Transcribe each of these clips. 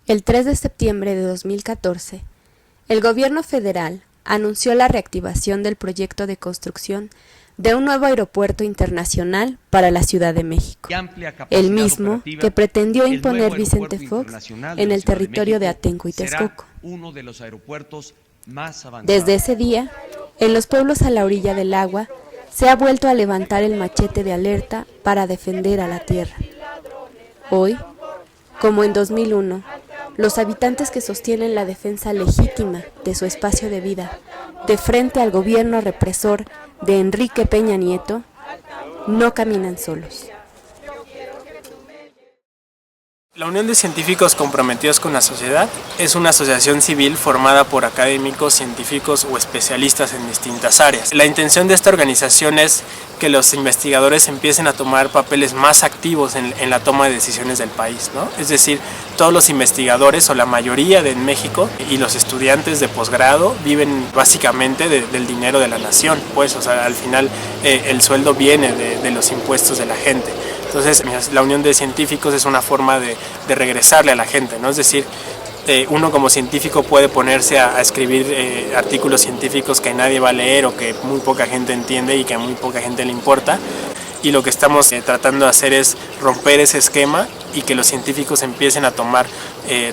El 3 de septiembre de 2014, el gobierno federal anunció la reactivación del proyecto de construcción de un nuevo aeropuerto internacional para la Ciudad de México, el mismo que pretendió imponer Vicente Fox en el territorio de Atenco y Texcoco. Desde ese día, en los pueblos a la orilla del agua, se ha vuelto a levantar el machete de alerta para defender a la tierra. Hoy, como en 2001, los habitantes que sostienen la defensa legítima de su espacio de vida de frente al gobierno represor de Enrique Peña Nieto, no caminan solos. La Unión de Científicos Comprometidos con la Sociedad es una asociación civil formada por académicos, científicos o especialistas en distintas áreas. La intención de esta organización es que los investigadores empiecen a tomar papeles más activos en la toma de decisiones del país, ¿no? Es decir, todos los investigadores o la mayoría de México y los estudiantes de posgrado viven básicamente del dinero de la nación, pues, o sea, al final el sueldo viene de los impuestos de la gente. Entonces, la Unión de Científicos es una forma de regresarle a la gente, ¿no? Es decir, uno como científico puede ponerse a escribir artículos científicos que nadie va a leer o que muy poca gente entiende y que a muy poca gente le importa. Y lo que estamos tratando de hacer es romper ese esquema y que los científicos empiecen a tomar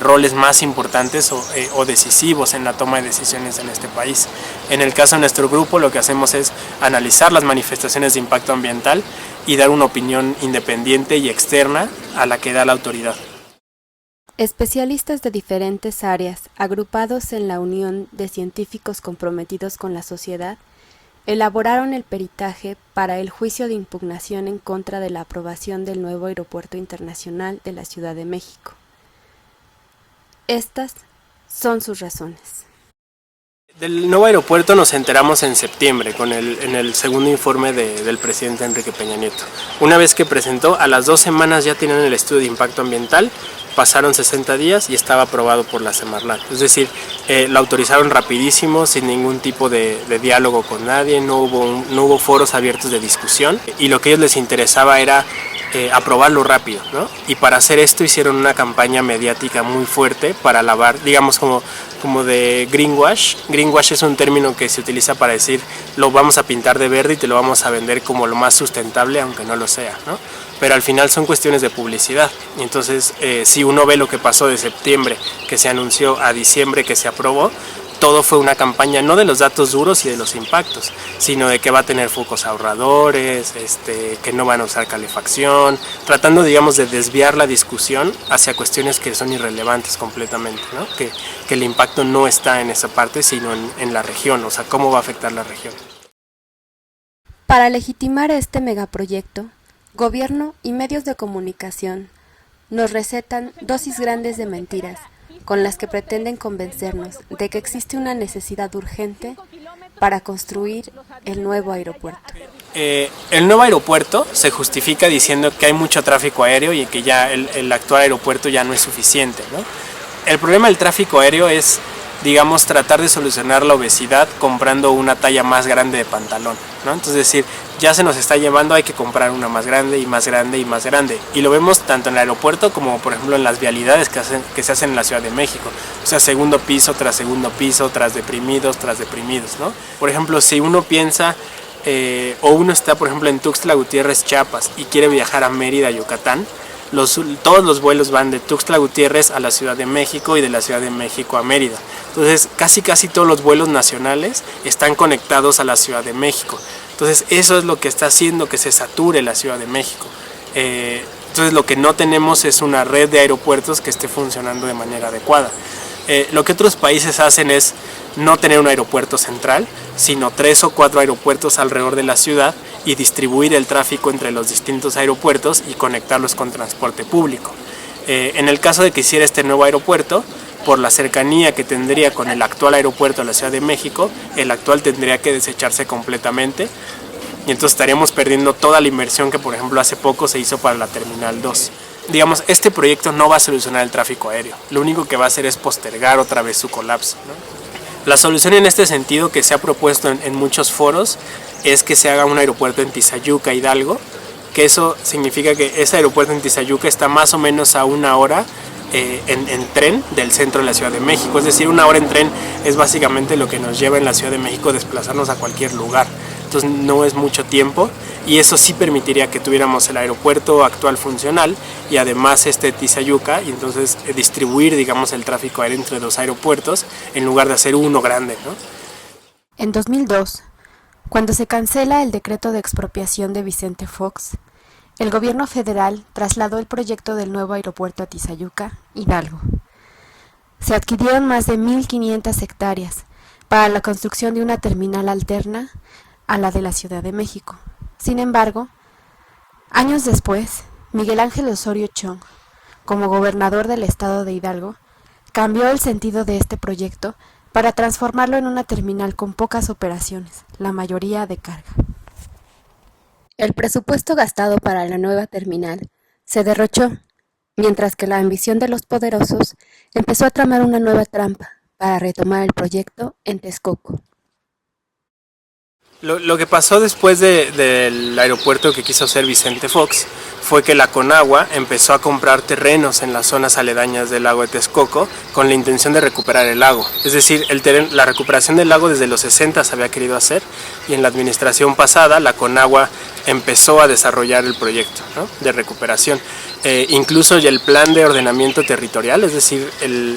roles más importantes o decisivos en la toma de decisiones en este país. En el caso de nuestro grupo, lo que hacemos es analizar las manifestaciones de impacto ambiental y dar una opinión independiente y externa a la que da la autoridad. Especialistas de diferentes áreas, agrupados en la Unión de Científicos Comprometidos con la Sociedad, elaboraron el peritaje para el juicio de impugnación en contra de la aprobación del nuevo aeropuerto internacional de la Ciudad de México. Estas son sus razones. Del nuevo aeropuerto nos enteramos en septiembre en el segundo informe del presidente Enrique Peña Nieto. Una vez que presentó, a las 2 semanas ya tenían el estudio de impacto ambiental, pasaron 60 días y estaba aprobado por la Semarnat. Es decir, lo autorizaron rapidísimo, sin ningún tipo de diálogo con nadie, no hubo foros abiertos de discusión y lo que a ellos les interesaba era aprobarlo rápido, ¿no? Y para hacer esto hicieron una campaña mediática muy fuerte para lavar, digamos como de greenwash. Greenwash es un término que se utiliza para decir lo vamos a pintar de verde y te lo vamos a vender como lo más sustentable, aunque no lo sea, ¿no? Pero al final son cuestiones de publicidad. Y entonces, si uno ve lo que pasó de septiembre, que se anunció, a diciembre, que se aprobó, todo fue una campaña no de los datos duros y de los impactos, sino de que va a tener focos ahorradores, que no van a usar calefacción, tratando, digamos, de desviar la discusión hacia cuestiones que son irrelevantes completamente, ¿no? Que el impacto no está en esa parte, sino en la región, o sea, cómo va a afectar la región. Para legitimar este megaproyecto, gobierno y medios de comunicación nos recetan dosis grandes de mentiras, con las que pretenden convencernos de que existe una necesidad urgente para construir el nuevo aeropuerto. El nuevo aeropuerto se justifica diciendo que hay mucho tráfico aéreo y que ya el actual aeropuerto ya no es suficiente, ¿no? El problema del tráfico aéreo es, digamos, tratar de solucionar la obesidad comprando una talla más grande de pantalón, ¿no? Entonces, decir, ya se nos está llevando, hay que comprar una más grande y más grande y más grande. Y lo vemos tanto en el aeropuerto como, por ejemplo, en las vialidades que se hacen en la Ciudad de México. O sea, segundo piso, tras deprimidos, ¿no? Por ejemplo, si uno piensa, o uno está, por ejemplo, en Tuxtla Gutiérrez, Chiapas, y quiere viajar a Mérida, Yucatán, todos los vuelos van de Tuxtla Gutiérrez a la Ciudad de México y de la Ciudad de México a Mérida. Entonces, casi todos los vuelos nacionales están conectados a la Ciudad de México. Entonces, eso es lo que está haciendo que se sature la Ciudad de México. Entonces, lo que no tenemos es una red de aeropuertos que esté funcionando de manera adecuada. Lo que otros países hacen es no tener un aeropuerto central, sino 3 o 4 aeropuertos alrededor de la ciudad y distribuir el tráfico entre los distintos aeropuertos y conectarlos con transporte público. En el caso de que hiciera este nuevo aeropuerto, por la cercanía que tendría con el actual aeropuerto de la Ciudad de México, el actual tendría que desecharse completamente y entonces estaríamos perdiendo toda la inversión que, por ejemplo, hace poco se hizo para la Terminal 2. Digamos, este proyecto no va a solucionar el tráfico aéreo, lo único que va a hacer es postergar otra vez su colapso, ¿no? La solución en este sentido que se ha propuesto en muchos foros es que se haga un aeropuerto en Tizayuca, Hidalgo, que eso significa que ese aeropuerto en Tizayuca está más o menos a 1 hora en tren del centro de la Ciudad de México. Es decir, 1 hora en tren es básicamente lo que nos lleva en la Ciudad de México desplazarnos a cualquier lugar. Entonces no es mucho tiempo y eso sí permitiría que tuviéramos el aeropuerto actual funcional y además Tizayuca, y entonces distribuir, digamos, el tráfico aéreo entre 2 aeropuertos en lugar de hacer uno grande, ¿no? En 2002, cuando se cancela el decreto de expropiación de Vicente Fox, el gobierno federal trasladó el proyecto del nuevo aeropuerto a Tizayuca, Hidalgo. Se adquirieron más de 1.500 hectáreas para la construcción de una terminal alterna a la de la Ciudad de México. Sin embargo, años después, Miguel Ángel Osorio Chong, como gobernador del estado de Hidalgo, cambió el sentido de este proyecto para transformarlo en una terminal con pocas operaciones, la mayoría de carga. El presupuesto gastado para la nueva terminal se derrochó, mientras que la ambición de los poderosos empezó a tramar una nueva trampa para retomar el proyecto en Texcoco. Lo que pasó después del aeropuerto que quiso hacer Vicente Fox fue que la Conagua empezó a comprar terrenos en las zonas aledañas del lago de Texcoco con la intención de recuperar el lago. Es decir, la recuperación del lago desde los 60 se había querido hacer y en la administración pasada la Conagua empezó a desarrollar el proyecto, ¿no?, de recuperación. Incluso ya el plan de ordenamiento territorial, es decir,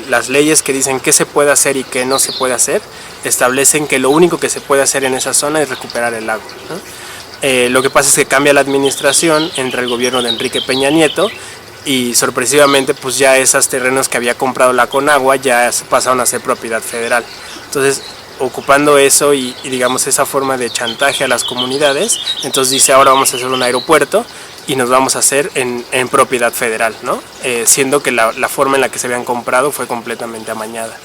las leyes que dicen qué se puede hacer y qué no se puede hacer, establecen que lo único que se puede hacer en esa zona es recuperar el lago, ¿no? Lo que pasa es que cambia la administración, entra el gobierno de Enrique Peña Nieto y sorpresivamente pues ya esos terrenos que había comprado la Conagua ya pasaron a ser propiedad federal. Entonces, ocupando eso y digamos esa forma de chantaje a las comunidades, entonces dice ahora vamos a hacer un aeropuerto y nos vamos a hacer en propiedad federal, ¿no? Siendo que la forma en la que se habían comprado fue completamente amañada.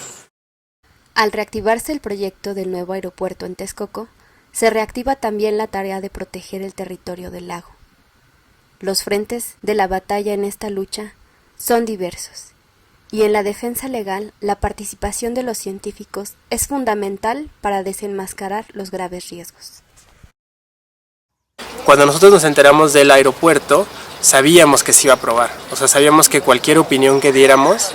Al reactivarse el proyecto del nuevo aeropuerto en Texcoco, se reactiva también la tarea de proteger el territorio del lago. Los frentes de la batalla en esta lucha son diversos, y en la defensa legal la participación de los científicos es fundamental para desenmascarar los graves riesgos. Cuando nosotros nos enteramos del aeropuerto, sabíamos que se iba a aprobar, o sea, sabíamos que cualquier opinión que diéramos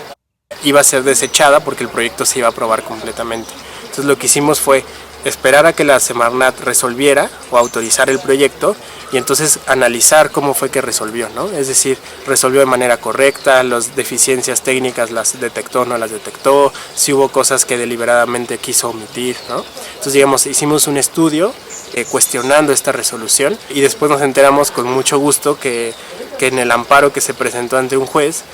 iba a ser desechada porque el proyecto se iba a aprobar completamente. Entonces lo que hicimos fue esperar a que la Semarnat resolviera o autorizara el proyecto y entonces analizar cómo fue que resolvió, ¿no? Es decir, resolvió de manera correcta, las deficiencias técnicas las detectó, no las detectó, si hubo cosas que deliberadamente quiso omitir, ¿no? Entonces, digamos, hicimos un estudio cuestionando esta resolución y después nos enteramos con mucho gusto que en el amparo que se presentó ante un juez,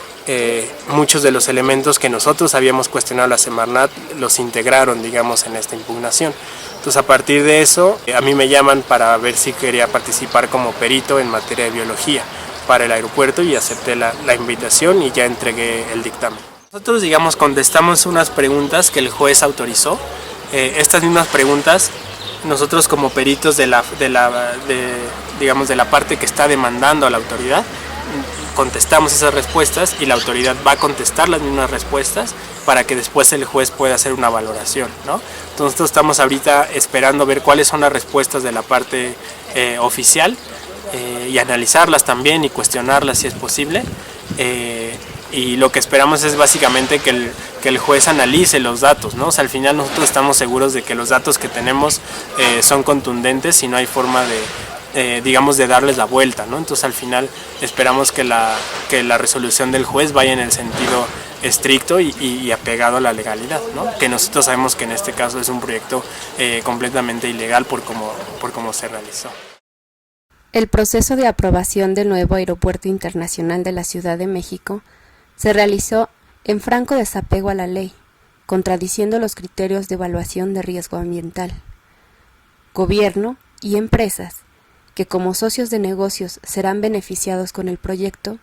muchos de los elementos que nosotros habíamos cuestionado a la Semarnat los integraron, digamos, en esta impugnación. Entonces, a partir de eso, a mí me llaman para ver si quería participar como perito en materia de biología para el aeropuerto y acepté la invitación y ya entregué el dictamen. Nosotros, digamos, contestamos unas preguntas que el juez autorizó. Estas mismas preguntas, nosotros como peritos de la parte que está demandando a la autoridad, contestamos esas respuestas y la autoridad va a contestar las mismas respuestas para que después el juez pueda hacer una valoración, ¿no? Entonces nosotros estamos ahorita esperando ver cuáles son las respuestas de la parte oficial y analizarlas también y cuestionarlas si es posible. Y lo que esperamos es básicamente que el juez analice los datos, ¿no? O sea, al final nosotros estamos seguros de que los datos que tenemos son contundentes y no hay forma digamos, de darles la vuelta, ¿no? Entonces al final esperamos que la resolución del juez vaya en el sentido estricto y apegado a la legalidad, ¿no? Que nosotros sabemos que en este caso es un proyecto completamente ilegal por cómo se realizó. El proceso de aprobación del nuevo Aeropuerto Internacional de la Ciudad de México se realizó en franco desapego a la ley, contradiciendo los criterios de evaluación de riesgo ambiental. Gobierno y empresas, que como socios de negocios serán beneficiados con el proyecto,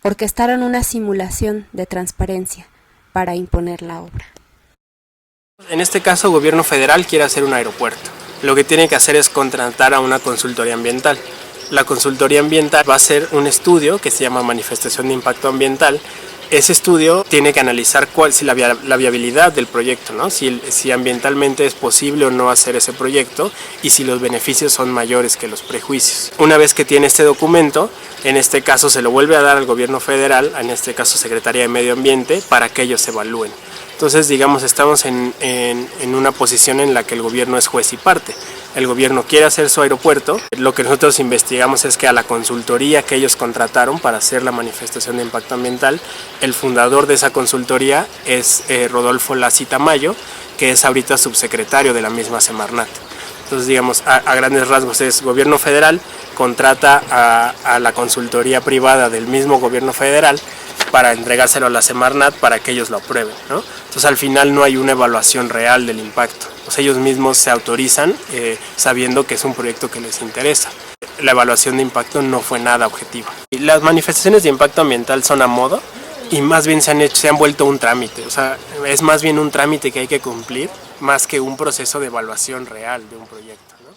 orquestaron una simulación de transparencia para imponer la obra. En este caso, el gobierno federal quiere hacer un aeropuerto. Lo que tiene que hacer es contratar a una consultoría ambiental. La consultoría ambiental va a hacer un estudio que se llama Manifestación de Impacto Ambiental Ese estudio tiene que analizar si la viabilidad del proyecto, ¿no? Si ambientalmente es posible o no hacer ese proyecto y si los beneficios son mayores que los prejuicios. Una vez que tiene este documento, en este caso se lo vuelve a dar al gobierno federal, en este caso Secretaría de Medio Ambiente, para que ellos evalúen. Entonces, digamos, estamos en una posición en la que el gobierno es juez y parte. El gobierno quiere hacer su aeropuerto. Lo que nosotros investigamos es que a la consultoría que ellos contrataron para hacer la manifestación de impacto ambiental, el fundador de esa consultoría es Rodolfo Lacy Tamayo, que es ahorita subsecretario de la misma Semarnat. Entonces, digamos, a grandes rasgos es gobierno federal, contrata a la consultoría privada del mismo gobierno federal para entregárselo a la Semarnat para que ellos lo aprueben, ¿no? Entonces al final no hay una evaluación real del impacto. Pues ellos mismos se autorizan sabiendo que es un proyecto que les interesa. La evaluación de impacto no fue nada objetiva. Y las manifestaciones de impacto ambiental son a modo y más bien se han vuelto un trámite. O sea, es más bien un trámite que hay que cumplir más que un proceso de evaluación real de un proyecto, ¿no?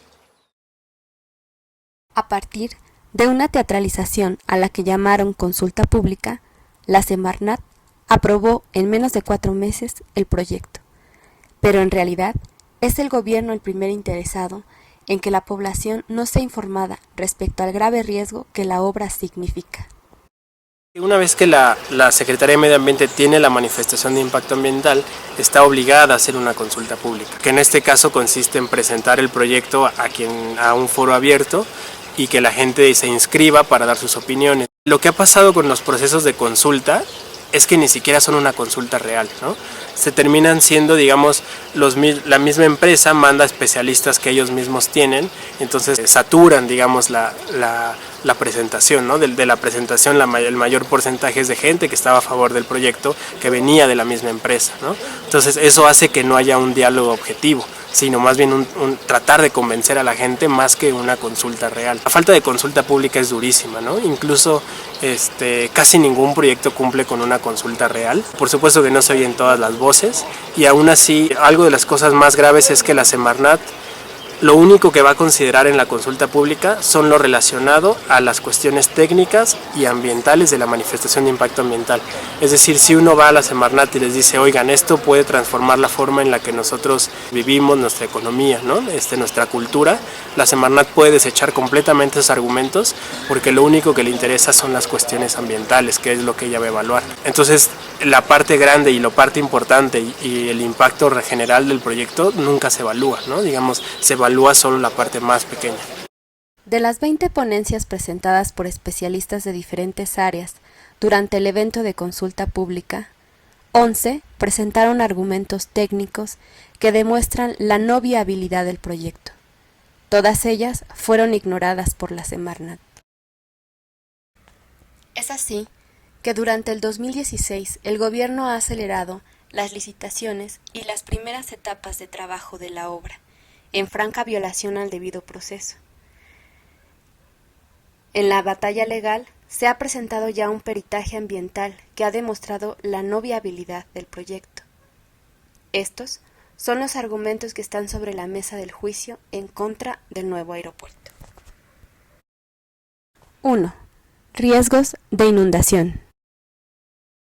A partir de una teatralización a la que llamaron consulta pública, la Semarnat aprobó en menos de 4 meses el proyecto, pero en realidad es el gobierno el primer interesado en que la población no sea informada respecto al grave riesgo que la obra significa. Una vez que la Secretaría de Medio Ambiente tiene la manifestación de impacto ambiental, está obligada a hacer una consulta pública, que en este caso consiste en presentar el proyecto a un foro abierto y que la gente se inscriba para dar sus opiniones. Lo que ha pasado con los procesos de consulta es que ni siquiera son una consulta real, ¿no? Se terminan siendo, digamos, la misma empresa manda especialistas que ellos mismos tienen, entonces saturan, digamos, la presentación, ¿no? De la presentación el mayor porcentaje es de gente que estaba a favor del proyecto, que venía de la misma empresa, ¿no? Entonces eso hace que no haya un diálogo objetivo, sino más bien un tratar de convencer a la gente más que una consulta real. La falta de consulta pública es durísima, ¿no? Incluso casi ningún proyecto cumple con una consulta real. Por supuesto que no se oyen todas las voces y aún así algo de las cosas más graves es que la Semarnat lo único que va a considerar en la consulta pública son lo relacionado a las cuestiones técnicas y ambientales de la manifestación de impacto ambiental. Es decir, si uno va a la Semarnat y les dice, oigan, esto puede transformar la forma en la que nosotros vivimos, nuestra economía, ¿no? Nuestra cultura, la Semarnat puede desechar completamente esos argumentos porque lo único que le interesa son las cuestiones ambientales, que es lo que ella va a evaluar. Entonces, la parte grande y la parte importante y el impacto general del proyecto nunca se evalúa, ¿no? Digamos, se evalúa solo la parte más pequeña. De las 20 ponencias presentadas por especialistas de diferentes áreas durante el evento de consulta pública, 11 presentaron argumentos técnicos que demuestran la no viabilidad del proyecto. Todas ellas fueron ignoradas por la Semarnat. Es así que durante el 2016 el gobierno ha acelerado las licitaciones y las primeras etapas de trabajo de la obra, en franca violación al debido proceso. En la batalla legal se ha presentado ya un peritaje ambiental que ha demostrado la no viabilidad del proyecto. Estos son los argumentos que están sobre la mesa del juicio en contra del nuevo aeropuerto. 1. Riesgos de inundación.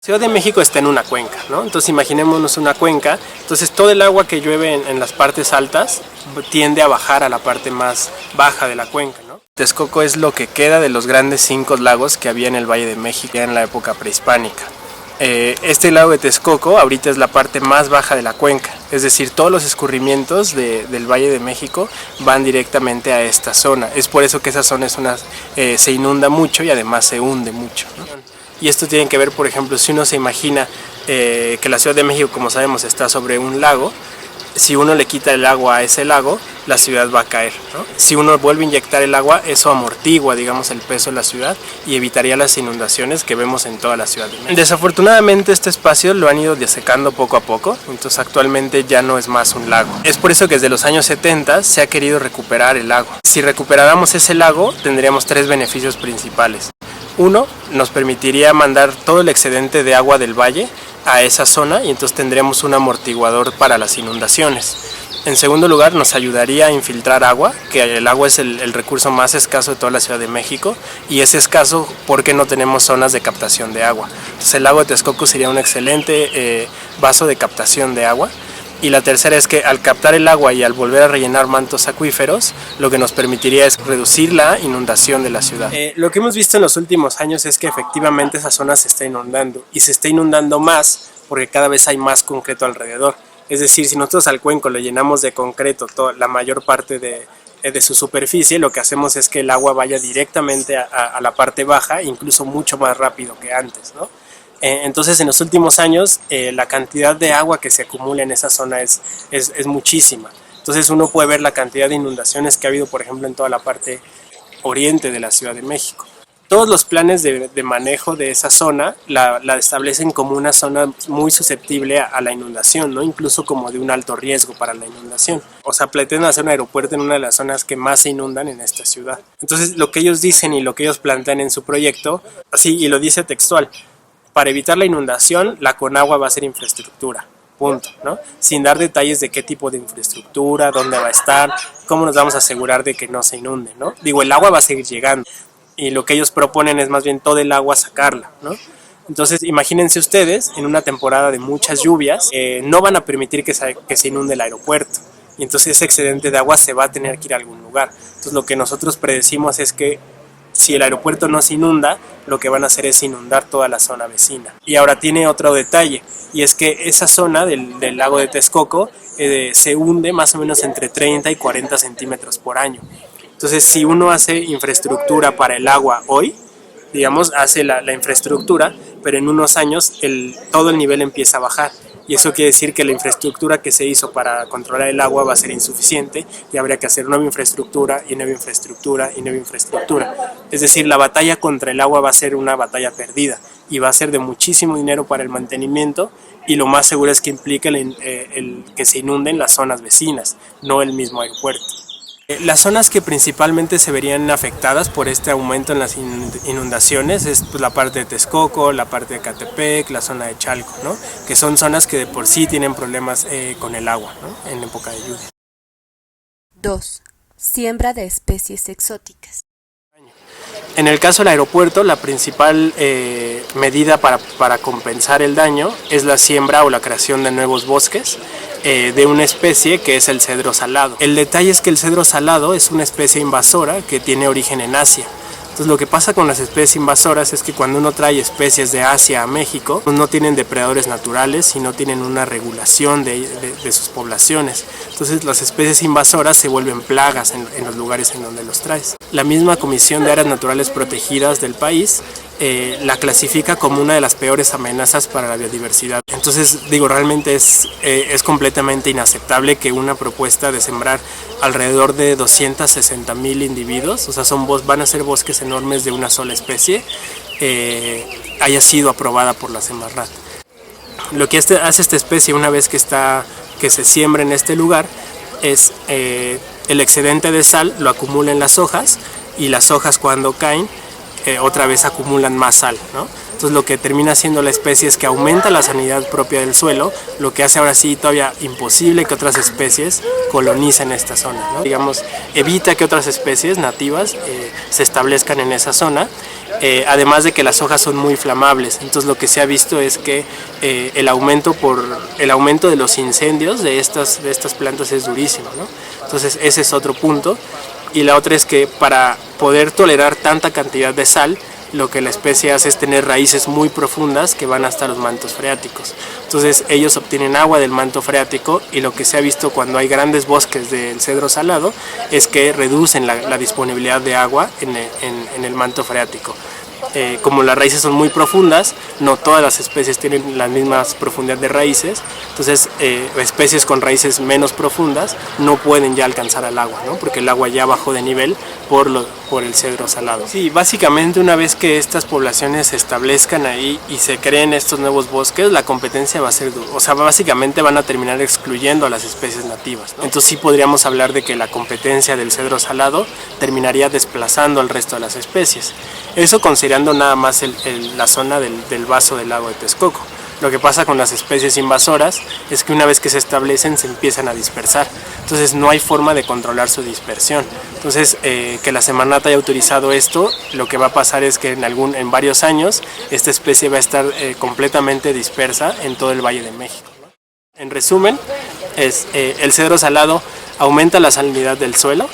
Ciudad de México está en una cuenca, ¿no? Entonces imaginémonos una cuenca, entonces todo el agua que llueve en las partes altas tiende a bajar a la parte más baja de la cuenca, ¿no? Texcoco es lo que queda de los grandes 5 lagos que había en el Valle de México en la época prehispánica. Este lago de Texcoco ahorita es la parte más baja de la cuenca, es decir, todos los escurrimientos del Valle de México van directamente a esta zona. Es por eso que esa zona se inunda mucho y además se hunde mucho, ¿no? Y esto tiene que ver, por ejemplo, si uno se imagina que la Ciudad de México, como sabemos, está sobre un lago, si uno le quita el agua a ese lago, la ciudad va a caer, ¿no? Si uno vuelve a inyectar el agua, eso amortigua, digamos, el peso de la ciudad y evitaría las inundaciones que vemos en toda la Ciudad de México. Desafortunadamente este espacio lo han ido desecando poco a poco, entonces actualmente ya no es más un lago. Es por eso que desde los años 70 se ha querido recuperar el lago. Si recuperáramos ese lago, tendríamos 3 beneficios principales. 1, nos permitiría mandar todo el excedente de agua del valle a esa zona y entonces tendríamos un amortiguador para las inundaciones. En segundo lugar, nos ayudaría a infiltrar agua, que el agua es el recurso más escaso de toda la Ciudad de México, y es escaso porque no tenemos zonas de captación de agua. Entonces el lago de Texcoco sería un excelente vaso de captación de agua. Y la tercera es que al captar el agua y al volver a rellenar mantos acuíferos, lo que nos permitiría es reducir la inundación de la ciudad. Lo que hemos visto en los últimos años es que efectivamente esa zona se está inundando, y se está inundando más porque cada vez hay más concreto alrededor. Es decir, si nosotros al cuenco le llenamos de concreto la mayor parte de su superficie, lo que hacemos es que el agua vaya directamente a la parte baja, incluso mucho más rápido que antes, ¿no? Entonces en los últimos años la cantidad de agua que se acumula en esa zona es muchísima. Entonces uno puede ver la cantidad de inundaciones que ha habido, por ejemplo, en toda la parte oriente de la Ciudad de México. Todos los planes de manejo de esa zona la establecen como una zona muy susceptible a la inundación, ¿no? Incluso como de un alto riesgo para la inundación. O sea, pretenden hacer un aeropuerto en una de las zonas que más se inundan en esta ciudad. Entonces lo que ellos dicen y lo que ellos plantean en su proyecto, así, y lo dice textual: para evitar la inundación, la Conagua va a ser infraestructura, punto, ¿no? Sin dar detalles de qué tipo de infraestructura, dónde va a estar, cómo nos vamos a asegurar de que no se inunde, ¿no? Digo, el agua va a seguir llegando, y lo que ellos proponen es más bien todo el agua sacarla, ¿no? Entonces, imagínense ustedes, en una temporada de muchas lluvias, no van a permitir que se inunde el aeropuerto, y entonces ese excedente de agua se va a tener que ir a algún lugar. Entonces, lo que nosotros predecimos es que si el aeropuerto no se inunda, lo que van a hacer es inundar toda la zona vecina. Y ahora tiene otro detalle, y es que esa zona del lago de Texcoco se hunde más o menos entre 30 y 40 centímetros por año. Entonces, si uno hace infraestructura para el agua hoy, digamos, hace la infraestructura, pero en unos años todo el nivel empieza a bajar. Y eso quiere decir que la infraestructura que se hizo para controlar el agua va a ser insuficiente, y habría que hacer nueva infraestructura y nueva infraestructura y nueva infraestructura. Es decir, la batalla contra el agua va a ser una batalla perdida, y va a ser de muchísimo dinero para el mantenimiento, y lo más seguro es que implique el que se inunden las zonas vecinas, no el mismo aeropuerto. Las zonas que principalmente se verían afectadas por este aumento en las inundaciones es pues, la parte de Texcoco, la parte de Catepec, la zona de Chalco, ¿no? Que son zonas que de por sí tienen problemas con el agua, ¿no? En época de lluvia. 2. Siembra de especies exóticas. En el caso del aeropuerto, la principal medida para compensar el daño es la siembra o la creación de nuevos bosques de una especie que es el cedro salado. El detalle es que el cedro salado es una especie invasora que tiene origen en Asia. Entonces, lo que pasa con las especies invasoras es que cuando uno trae especies de Asia a México, no tienen depredadores naturales y no tienen una regulación de sus poblaciones. Entonces, las especies invasoras se vuelven plagas en los lugares en donde los traes. La misma Comisión de Áreas Naturales Protegidas del país la clasifica como una de las peores amenazas para la biodiversidad. Entonces, digo, realmente es completamente inaceptable que una propuesta de sembrar alrededor de 260,000 individuos, o sea, van a ser bosques enormes de una sola especie, haya sido aprobada por la Semarnat. Lo que hace esta especie una vez que se siembra en este lugar es el excedente de sal lo acumula en las hojas, y las hojas cuando caen otra vez acumulan más sal, ¿no? Entonces lo que termina haciendo la especie es que aumenta la salinidad propia del suelo, lo que hace ahora sí todavía imposible que otras especies colonicen esta zona, ¿no? Digamos, evita que otras especies nativas se establezcan en esa zona, además de que las hojas son muy inflamables. Entonces lo que se ha visto es que el aumento de los incendios de estas plantas es durísimo, ¿no? Entonces ese es otro punto. Y la otra es que para poder tolerar tanta cantidad de sal, lo que la especie hace es tener raíces muy profundas que van hasta los mantos freáticos. Entonces ellos obtienen agua del manto freático, y lo que se ha visto cuando hay grandes bosques del cedro salado es que reducen la disponibilidad de agua en el manto freático. Como las raíces son muy profundas, no todas las especies tienen la misma profundidad de raíces, entonces especies con raíces menos profundas no pueden ya alcanzar al agua, ¿no? Porque el agua ya bajó de nivel por el cedro salado. Sí, básicamente una vez que estas poblaciones se establezcan ahí y se creen estos nuevos bosques, la competencia va a ser dura. O sea, básicamente van a terminar excluyendo a las especies nativas, ¿no? Entonces sí podríamos hablar de que la competencia del cedro salado terminaría desplazando al resto de las especies. Eso considerando nada más la zona del vaso del lago de Texcoco. Lo que pasa con las especies invasoras es que una vez que se establecen se empiezan a dispersar, entonces no hay forma de controlar su dispersión. Entonces que la Semarnat haya autorizado esto, lo que va a pasar es que en varios años esta especie va a estar completamente dispersa en todo el Valle de México. En resumen, el cedro salado aumenta la salinidad del suelo,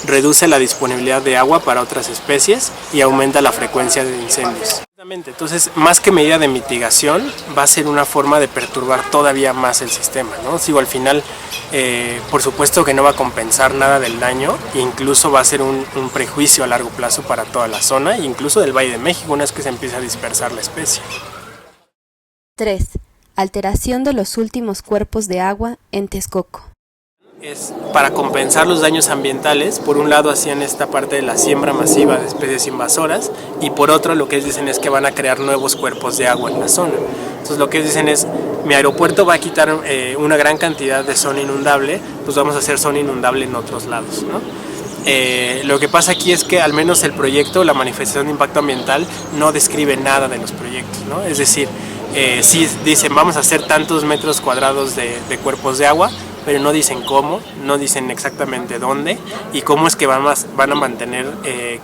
reduce la disponibilidad de agua para otras especies y aumenta la frecuencia de incendios. Entonces, más que medida de mitigación, va a ser una forma de perturbar todavía más el sistema, ¿no? Sigo, al final, por supuesto que no va a compensar nada del daño, e incluso va a ser un prejuicio a largo plazo para toda la zona, e incluso del Valle de México, una vez que se empieza a dispersar la especie. 3. Alteración de los últimos cuerpos de agua en Texcoco. Es para compensar los daños ambientales. Por un lado hacían esta parte de la siembra masiva de especies invasoras y por otro lo que ellos dicen es que van a crear nuevos cuerpos de agua en la zona. Entonces lo que ellos dicen es, mi aeropuerto va a quitar una gran cantidad de zona inundable, pues vamos a hacer zona inundable en otros lados, ¿no? Lo que pasa aquí es que al menos el proyecto, la manifestación de impacto ambiental, no describe nada de los proyectos, ¿no? Es decir, sí dicen vamos a hacer tantos metros cuadrados de cuerpos de agua, pero no dicen cómo, no dicen exactamente dónde y cómo es que van a mantener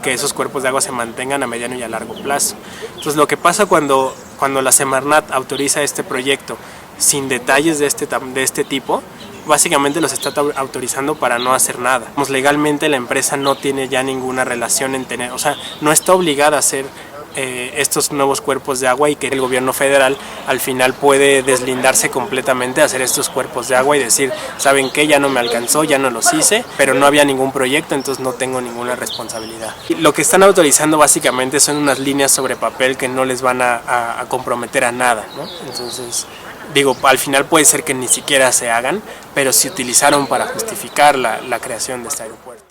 que esos cuerpos de agua se mantengan a mediano y a largo plazo. Entonces lo que pasa cuando la Semarnat autoriza este proyecto sin detalles de este tipo, básicamente los está autorizando para no hacer nada. Legalmente la empresa no tiene ya ninguna relación o sea, no está obligada a hacer estos nuevos cuerpos de agua y que el gobierno federal al final puede deslindarse completamente, hacer estos cuerpos de agua y decir, ¿saben qué? Ya no me alcanzó, ya no los hice, pero no había ningún proyecto, entonces no tengo ninguna responsabilidad. Lo que están autorizando básicamente son unas líneas sobre papel que no les van a comprometer a nada, ¿no? Entonces, digo, al final puede ser que ni siquiera se hagan, pero se utilizaron para justificar la creación de este aeropuerto.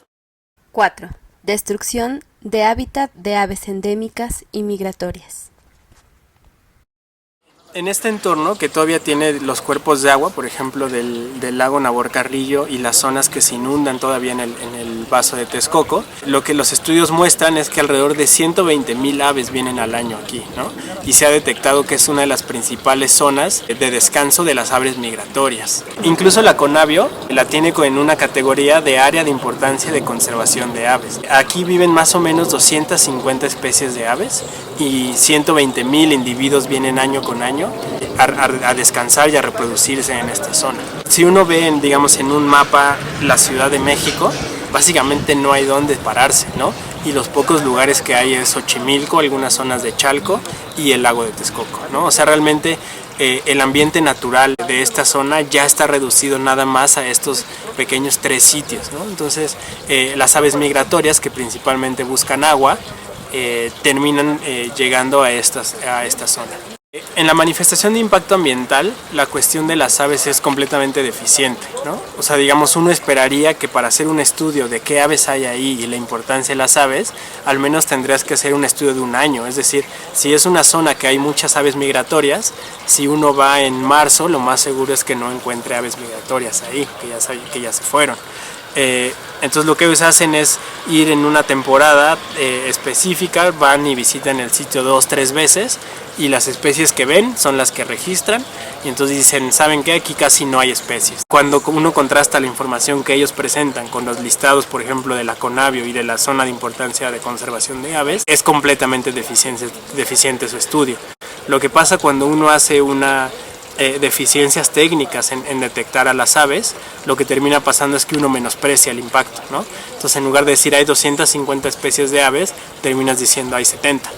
4. Destrucción de hábitat de aves endémicas y migratorias. En este entorno, que todavía tiene los cuerpos de agua, por ejemplo del lago Nabor Carrillo y las zonas que se inundan todavía en el vaso de Texcoco, lo que los estudios muestran es que alrededor de 120,000 aves vienen al año aquí, ¿no? Y se ha detectado que es una de las principales zonas de descanso de las aves migratorias. Incluso la Conavio la tiene en una categoría de área de importancia de conservación de aves. Aquí viven más o menos 250 especies de aves y 120,000 individuos vienen año con año a descansar y a reproducirse en esta zona. Si uno ve, digamos, en un mapa la Ciudad de México, básicamente no hay dónde pararse, ¿no? Y los pocos lugares que hay es Xochimilco, algunas zonas de Chalco y el lago de Texcoco, ¿no? O sea, realmente el ambiente natural de esta zona ya está reducido nada más a estos pequeños 3 sitios, ¿no? Entonces, las aves migratorias que principalmente buscan agua terminan llegando a esta zona. En la manifestación de impacto ambiental, la cuestión de las aves es completamente deficiente, ¿no? O sea, digamos, uno esperaría que para hacer un estudio de qué aves hay ahí y la importancia de las aves, al menos tendrías que hacer un estudio de un año. Es decir, si es una zona que hay muchas aves migratorias, si uno va en marzo, lo más seguro es que no encuentre aves migratorias ahí, que ya se fueron. Entonces lo que ellos hacen es ir en una temporada específica, van y visitan el sitio 2-3 veces y las especies que ven son las que registran y entonces dicen, ¿saben qué? Aquí casi no hay especies. Cuando uno contrasta la información que ellos presentan con los listados, por ejemplo, de la Conavio y de la zona de importancia de conservación de aves, es completamente deficiente su estudio. Lo que pasa cuando uno hace deficiencias técnicas en detectar a las aves, lo que termina pasando es que uno menosprecia el impacto, ¿no? Entonces, en lugar de decir hay 250 especies de aves, terminas diciendo hay 70.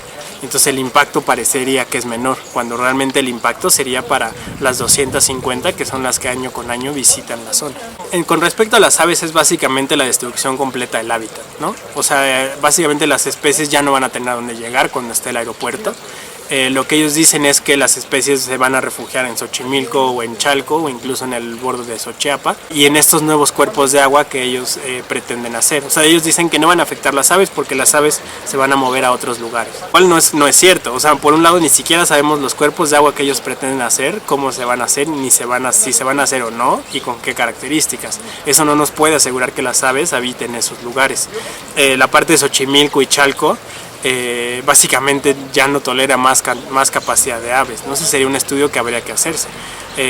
Entonces el impacto parecería que es menor, cuando realmente el impacto sería para las 250 que son las que año con año visitan la zona. Con respecto a las aves es básicamente la destrucción completa del hábitat, ¿no? O sea, básicamente las especies ya no van a tener a dónde llegar cuando esté el aeropuerto. Lo que ellos dicen es que las especies se van a refugiar en Xochimilco o en Chalco o incluso en el borde de Xochiapa y en estos nuevos cuerpos de agua que ellos pretenden hacer. O sea, ellos dicen que no van a afectar las aves porque las aves se van a mover a otros lugares. Igual no es cierto. O sea, por un lado ni siquiera sabemos los cuerpos de agua que ellos pretenden hacer, cómo se van a hacer, si se van a hacer o no y con qué características. Eso no nos puede asegurar que las aves habiten esos lugares. La parte de Xochimilco y Chalco básicamente ya no tolera más capacidad de aves, ¿no? Ese sería un estudio que habría que hacerse.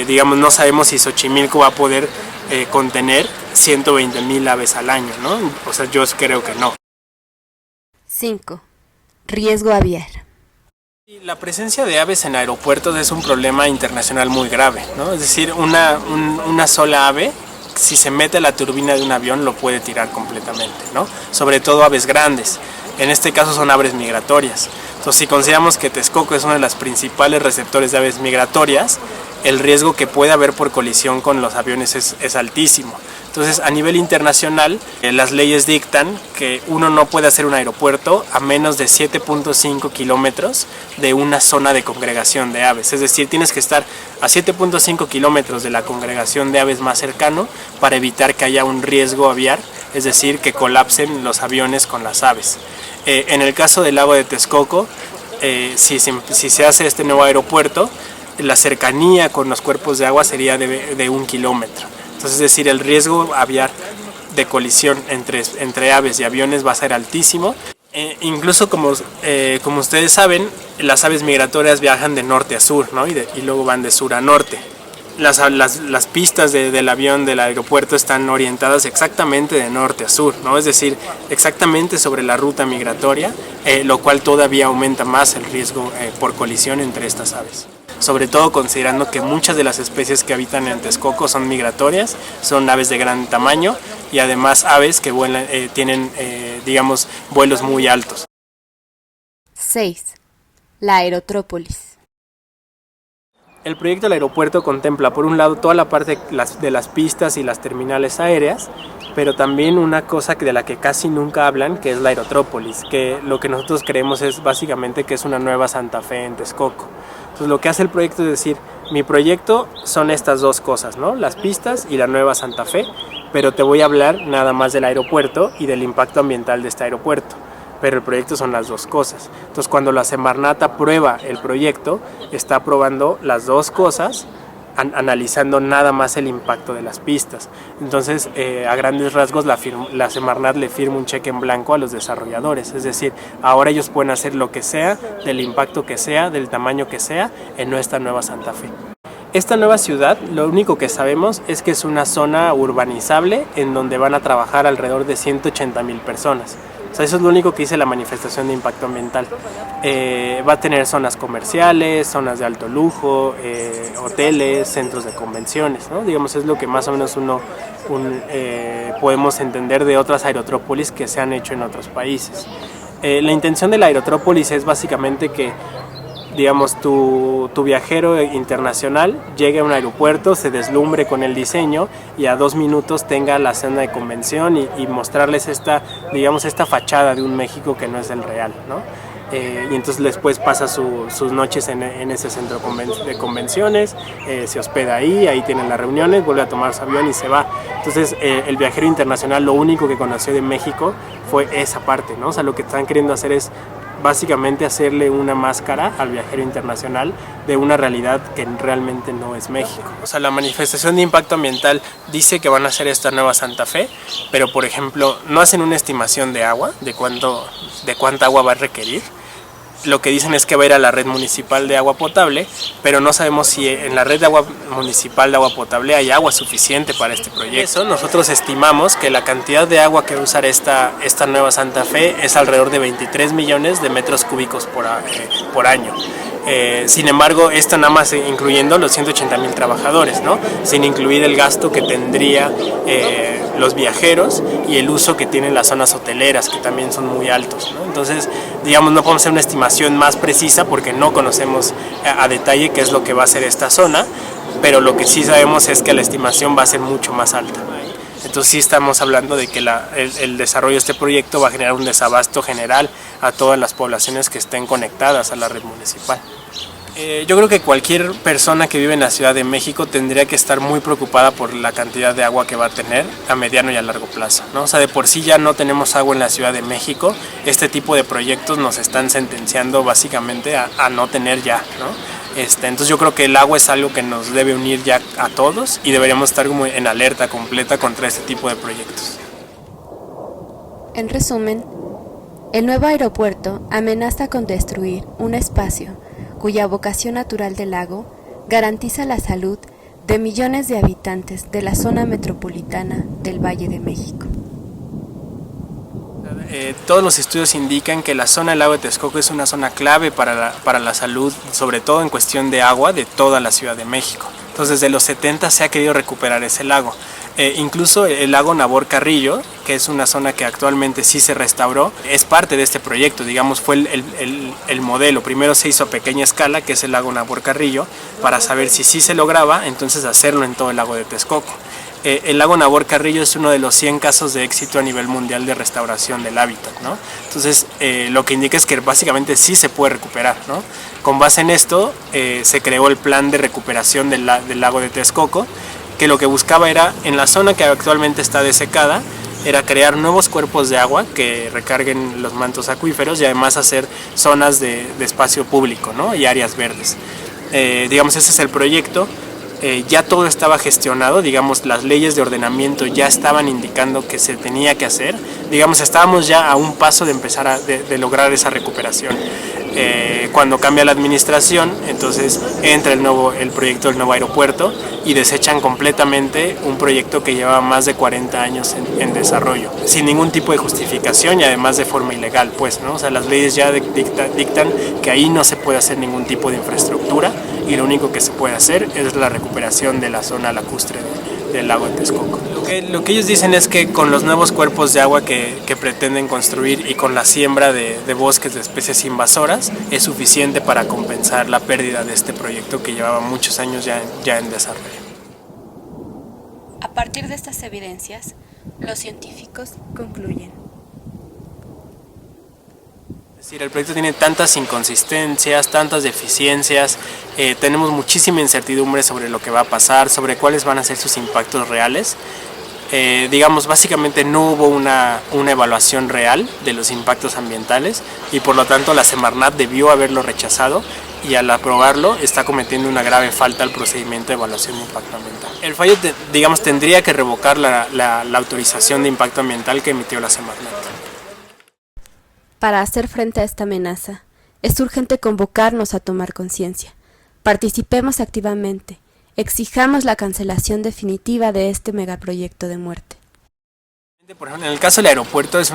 Digamos, no sabemos si Xochimilco va a poder contener 120,000 aves al año, ¿no? O sea, yo creo que no. 5. Riesgo aviar. La presencia de aves en aeropuertos es un problema internacional muy grave, ¿no? Es decir, una sola ave, si se mete a la turbina de un avión, lo puede tirar completamente, ¿no? Sobre todo aves grandes. En este caso son aves migratorias. Entonces, si consideramos que Texcoco es uno de los principales receptores de aves migratorias, el riesgo que puede haber por colisión con los aviones es altísimo. Entonces, a nivel internacional, las leyes dictan que uno no puede hacer un aeropuerto a menos de 7.5 kilómetros de una zona de congregación de aves. Es decir, tienes que estar a 7.5 kilómetros de la congregación de aves más cercano para evitar que haya un riesgo aviar, es decir, que colapsen los aviones con las aves. En el caso del lago de Texcoco, si se hace este nuevo aeropuerto, la cercanía con los cuerpos de agua sería de 1 kilómetro. Entonces, es decir, el riesgo aviar de colisión entre aves y aviones va a ser altísimo. Incluso como ustedes saben, las aves migratorias viajan de norte a sur, ¿no? y luego van de sur a norte. Las pistas del avión del aeropuerto están orientadas exactamente de norte a sur, ¿no? Es decir, exactamente sobre la ruta migratoria, lo cual todavía aumenta más el riesgo por colisión entre estas aves. Sobre todo considerando que muchas de las especies que habitan en Texcoco son migratorias, son aves de gran tamaño y además aves que vuelan, tienen, digamos, vuelos muy altos. 6. La aerotrópolis. El proyecto del aeropuerto contempla, por un lado, toda la parte de las pistas y las terminales aéreas, pero también una cosa de la que casi nunca hablan, que es la aerotrópolis, que lo que nosotros creemos es básicamente que es una nueva Santa Fe en Texcoco. Entonces, lo que hace el proyecto es decir, mi proyecto son estas dos cosas, ¿no? Las pistas y la nueva Santa Fe, pero te voy a hablar nada más del aeropuerto y del impacto ambiental de este aeropuerto. Pero el proyecto son las dos cosas. Entonces, cuando la Semarnat aprueba el proyecto, está aprobando las dos cosas, analizando nada más el impacto de las pistas. Entonces, a grandes rasgos, la Semarnat le firma un cheque en blanco a los desarrolladores. Es decir, ahora ellos pueden hacer lo que sea, del impacto que sea, del tamaño que sea, en nuestra nueva Santa Fe. Esta nueva ciudad, lo único que sabemos es que es una zona urbanizable en donde van a trabajar alrededor de 180,000 personas. O sea, eso es lo único que dice la manifestación de impacto ambiental. Va a tener zonas comerciales, zonas de alto lujo, hoteles, centros de convenciones, ¿no? Digamos, es lo que más o menos podemos entender de otras aerotrópolis que se han hecho en otros países. La intención de la aerotrópolis es básicamente que, digamos, tu viajero internacional llegue a un aeropuerto, se deslumbre con el diseño y a 2 minutos tenga la zona de convención y mostrarles esta fachada de un México que no es el real, ¿no? Y entonces después pasa sus noches en ese centro de convenciones, se hospeda ahí tienen las reuniones, vuelve a tomar su avión y se va. Entonces el viajero internacional lo único que conoció de México fue esa parte, ¿no? O sea, lo que están queriendo hacer es básicamente hacerle una máscara al viajero internacional de una realidad que realmente no es México. O sea, la manifestación de impacto ambiental dice que van a hacer esta nueva Santa Fe, pero por ejemplo no hacen una estimación de agua, de cuánta agua va a requerir. Lo que dicen es que va a ir a la red municipal de agua potable, pero no sabemos si en la red de agua municipal de agua potable hay agua suficiente para este proyecto. Eso, nosotros estimamos que la cantidad de agua que va a usar esta nueva Santa Fe es alrededor de 23 millones de metros cúbicos por año. Sin embargo, esto nada más incluyendo los 180,000 trabajadores, ¿no? Sin incluir el gasto que tendría los viajeros y el uso que tienen las zonas hoteleras, que también son muy altos, ¿no? Entonces, digamos, no podemos hacer una estimación más precisa porque no conocemos a detalle qué es lo que va a ser esta zona, pero lo que sí sabemos es que la estimación va a ser mucho más alta. Entonces sí estamos hablando de que el desarrollo de este proyecto va a generar un desabasto general a todas las poblaciones que estén conectadas a la red municipal. Yo creo que cualquier persona que vive en la Ciudad de México tendría que estar muy preocupada por la cantidad de agua que va a tener a mediano y a largo plazo, ¿no? O sea, de por sí ya no tenemos agua en la Ciudad de México. Este tipo de proyectos nos están sentenciando básicamente a no tener ya, ¿no? Entonces yo creo que el agua es algo que nos debe unir ya a todos y deberíamos estar como en alerta completa contra este tipo de proyectos. En resumen, El nuevo aeropuerto amenaza con destruir un espacio cuya vocación natural del lago garantiza la salud de millones de habitantes de la zona metropolitana del Valle de México. Todos los estudios indican que la zona del lago de Texcoco es una zona clave para la salud, sobre todo en cuestión de agua, de toda la Ciudad de México. Entonces desde los 70 se ha querido recuperar ese lago. Incluso el lago Nabor Carrillo, que es una zona que actualmente sí se restauró, es parte de este proyecto, digamos, fue el modelo. Primero se hizo a pequeña escala, que es el lago Nabor Carrillo, para saber si sí se lograba, entonces hacerlo en todo el lago de Texcoco. El lago Nabor Carrillo es uno de los 100 casos de éxito a nivel mundial de restauración del hábitat, ¿no? Entonces, lo que indica es que básicamente sí se puede recuperar, ¿no? Con base en esto, se creó el plan de recuperación del lago de Texcoco, que lo que buscaba era, en la zona que actualmente está desecada, era crear nuevos cuerpos de agua que recarguen los mantos acuíferos y además hacer zonas de espacio público, ¿no? Y áreas verdes. Digamos, ese es el proyecto. Ya todo estaba gestionado, digamos, las leyes de ordenamiento ya estaban indicando que se tenía que hacer, digamos, estábamos ya a un paso de empezar de lograr esa recuperación. Cuando cambia la administración, entonces entra el proyecto del nuevo aeropuerto y desechan completamente un proyecto que llevaba más de 40 años en desarrollo, sin ningún tipo de justificación y además de forma ilegal, pues, ¿no? O sea, las leyes ya dictan que ahí no se puede hacer ningún tipo de infraestructura y lo único que se puede hacer es la recuperación de la zona lacustre del lago de Texcoco. Lo que ellos dicen es que con los nuevos cuerpos de agua que pretenden construir y con la siembra de bosques de especies invasoras es suficiente para compensar la pérdida de este proyecto que llevaba muchos años ya en desarrollo. A partir de estas evidencias, los científicos concluyen. Es decir, el proyecto tiene tantas inconsistencias, tantas deficiencias, tenemos muchísima incertidumbre sobre lo que va a pasar, sobre cuáles van a ser sus impactos reales. Digamos, básicamente no hubo una evaluación real de los impactos ambientales y por lo tanto la Semarnat debió haberlo rechazado y al aprobarlo está cometiendo una grave falta al procedimiento de evaluación de impacto ambiental. El fallo, digamos, tendría que revocar la autorización de impacto ambiental que emitió la Semarnat. Para hacer frente a esta amenaza, es urgente convocarnos a tomar conciencia. Participemos activamente, exijamos la cancelación definitiva de este megaproyecto de muerte. Por ejemplo, en el caso del aeropuerto es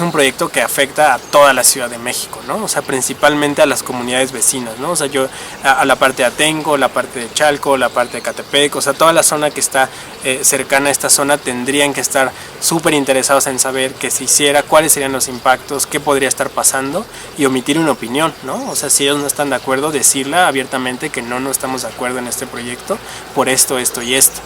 un proyecto que afecta a toda la Ciudad de México, ¿no? O sea, principalmente a las comunidades vecinas, ¿no? O sea, a la parte de Atenco, la parte de Chalco, la parte de Catepec, o sea, toda la zona que está cercana a esta zona tendrían que estar súper interesados en saber qué se hiciera, cuáles serían los impactos, qué podría estar pasando y omitir una opinión, ¿no? O sea, si ellos no están de acuerdo, decirla abiertamente que no estamos de acuerdo en este proyecto por esto, esto y esto.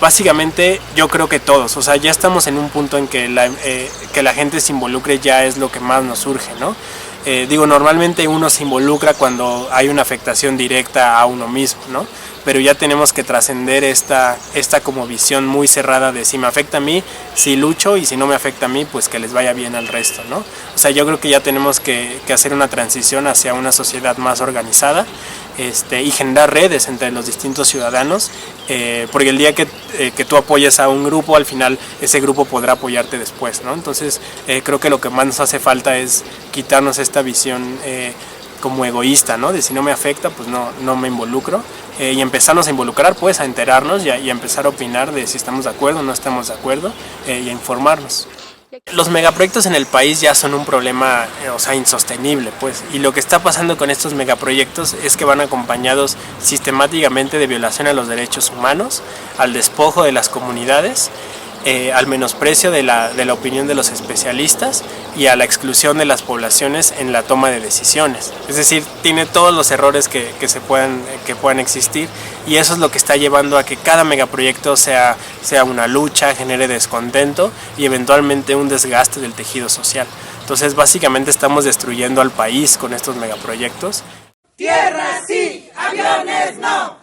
Básicamente yo creo que todos, o sea, ya estamos en un punto en que la gente se involucre, ya es lo que más nos surge, ¿no? Digo, normalmente uno se involucra cuando hay una afectación directa a uno mismo, ¿no? Pero ya tenemos que trascender esta como visión muy cerrada de si me afecta a mí, si lucho, y si no me afecta a mí, pues que les vaya bien al resto, ¿no? O sea, yo creo que ya tenemos que hacer una transición hacia una sociedad más organizada y generar redes entre los distintos ciudadanos, porque el día que tú apoyes a un grupo, al final ese grupo podrá apoyarte después, ¿no? Entonces creo que lo que más nos hace falta es quitarnos esta visión como egoísta, ¿no? De si no me afecta, pues no me involucro, y empezarnos a involucrar, pues a enterarnos y a empezar a opinar de si estamos de acuerdo o no estamos de acuerdo, y a informarnos. Los megaproyectos en el país ya son un problema, o sea, insostenible, pues, y lo que está pasando con estos megaproyectos es que van acompañados sistemáticamente de violación a los derechos humanos, al despojo de las comunidades, al menosprecio de la opinión de los especialistas y a la exclusión de las poblaciones en la toma de decisiones. Es decir, tiene todos los errores que puedan existir, y eso es lo que está llevando a que cada megaproyecto sea una lucha, genere descontento y eventualmente un desgaste del tejido social. Entonces, básicamente estamos destruyendo al país con estos megaproyectos. Tierra sí, aviones no.